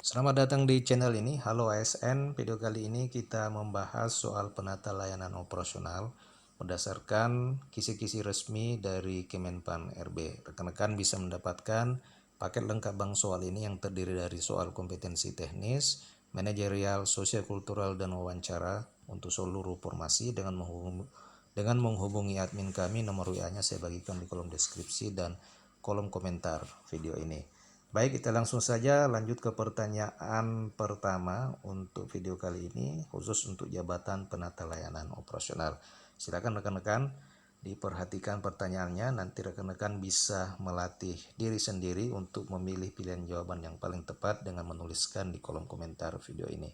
Selamat datang di channel ini. Halo ASN, video kali ini kita membahas soal penata layanan operasional berdasarkan kisi-kisi resmi dari Kemenpan RB. Rekan-rekan bisa mendapatkan paket lengkap bank soal ini yang terdiri dari soal kompetensi teknis, manajerial, sosio-kultural, dan wawancara untuk seluruh formasi dengan menghubungi admin kami. Nomor WA-nya saya bagikan di kolom deskripsi dan kolom komentar video ini. Baik, kita langsung saja lanjut ke pertanyaan pertama untuk video kali ini, khusus untuk jabatan penata layanan operasional. Silakan rekan-rekan diperhatikan pertanyaannya, nanti rekan-rekan bisa melatih diri sendiri untuk memilih pilihan jawaban yang paling tepat dengan menuliskan di kolom komentar video ini.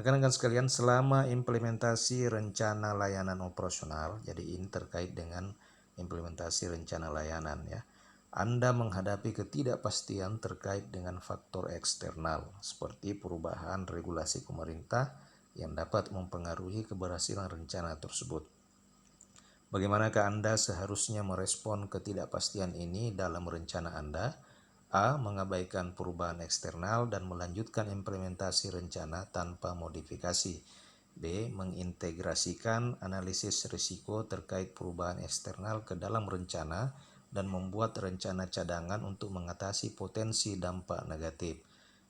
Rekan-rekan sekalian, selama implementasi rencana layanan operasional, jadi ini terkait dengan implementasi rencana layanan ya. Anda menghadapi ketidakpastian terkait dengan faktor eksternal seperti perubahan regulasi pemerintah yang dapat mempengaruhi keberhasilan rencana tersebut. Bagaimanakah Anda seharusnya merespon ketidakpastian ini dalam rencana Anda? A. Mengabaikan perubahan eksternal dan melanjutkan implementasi rencana tanpa modifikasi. B. Mengintegrasikan analisis risiko terkait perubahan eksternal ke dalam rencana dan membuat rencana cadangan untuk mengatasi potensi dampak negatif.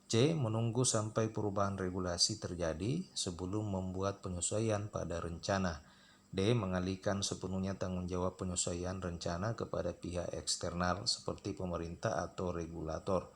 C. Menunggu sampai perubahan regulasi terjadi sebelum membuat penyesuaian pada rencana. D. Mengalihkan sepenuhnya tanggung jawab penyesuaian rencana kepada pihak eksternal seperti pemerintah atau regulator.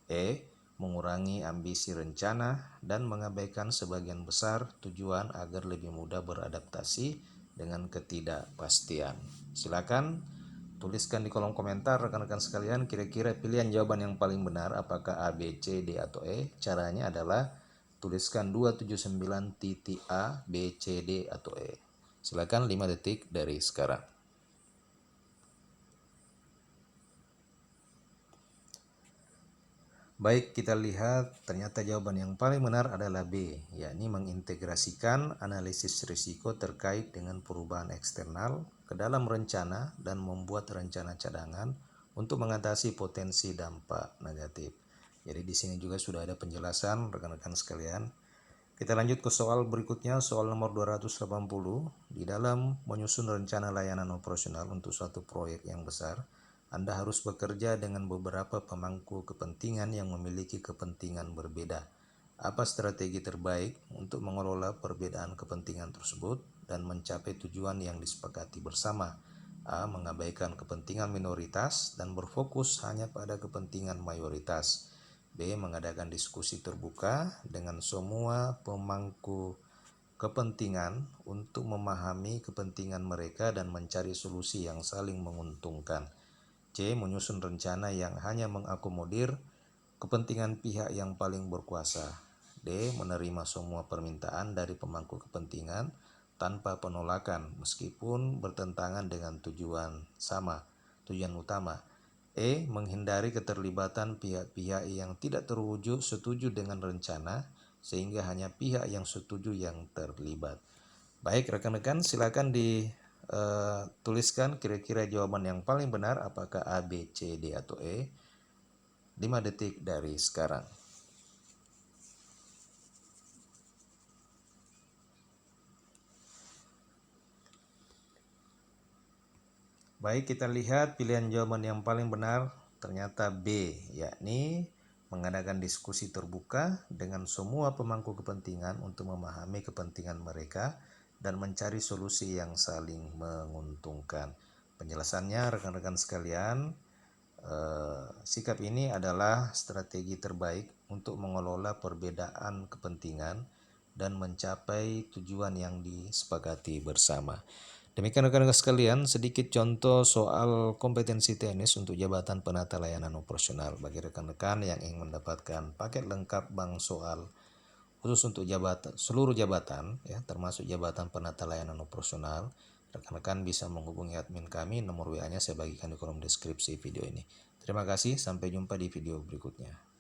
E. Mengurangi ambisi rencana dan mengabaikan sebagian besar tujuan agar lebih mudah beradaptasi dengan ketidakpastian. Silakan tuliskan di kolom komentar rekan-rekan sekalian, kira-kira pilihan jawaban yang paling benar apakah A, B, C, D, atau E. Caranya adalah tuliskan 279 titik A, B, C, D, atau E. Silakan 5 detik dari sekarang. Baik, kita lihat ternyata jawaban yang paling benar adalah B, yakni mengintegrasikan analisis risiko terkait dengan perubahan eksternal ke dalam rencana dan membuat rencana cadangan untuk mengatasi potensi dampak negatif. Jadi di sini juga sudah ada penjelasan rekan-rekan sekalian. Kita lanjut ke soal berikutnya, soal nomor 280. Di dalam menyusun rencana layanan operasional untuk suatu proyek yang besar, Anda harus bekerja dengan beberapa pemangku kepentingan yang memiliki kepentingan berbeda. Apa strategi terbaik untuk mengelola perbedaan kepentingan tersebut dan mencapai tujuan yang disepakati bersama? A. Mengabaikan kepentingan minoritas dan berfokus hanya pada kepentingan mayoritas. B. Mengadakan diskusi terbuka dengan semua pemangku kepentingan untuk memahami kepentingan mereka dan mencari solusi yang saling menguntungkan. C. Menyusun rencana yang hanya mengakomodir kepentingan pihak yang paling berkuasa. D. Menerima semua permintaan dari pemangku kepentingan tanpa penolakan meskipun bertentangan dengan tujuan utama. E. Menghindari keterlibatan pihak-pihak yang tidak terwujud setuju dengan rencana sehingga hanya pihak yang setuju yang terlibat. Baik rekan-rekan, silakan tuliskan kira-kira jawaban yang paling benar apakah A, B, C, D, atau E. 5 detik dari sekarang. Baik, kita lihat pilihan jawaban yang paling benar ternyata B, yakni mengadakan diskusi terbuka dengan semua pemangku kepentingan untuk memahami kepentingan mereka dan mencari solusi yang saling menguntungkan. Penjelasannya rekan-rekan sekalian, sikap ini adalah strategi terbaik untuk mengelola perbedaan kepentingan dan mencapai tujuan yang disepakati bersama. Demikian rekan-rekan sekalian, sedikit contoh soal kompetensi teknis untuk jabatan penata layanan operasional bagi rekan-rekan yang ingin mendapatkan paket lengkap bank soal khusus untuk seluruh jabatan ya, termasuk jabatan penata layanan operasional. Rekan-rekan bisa menghubungi admin kami, nomor WA-nya saya bagikan di kolom deskripsi video ini. Terima kasih, sampai jumpa di video berikutnya.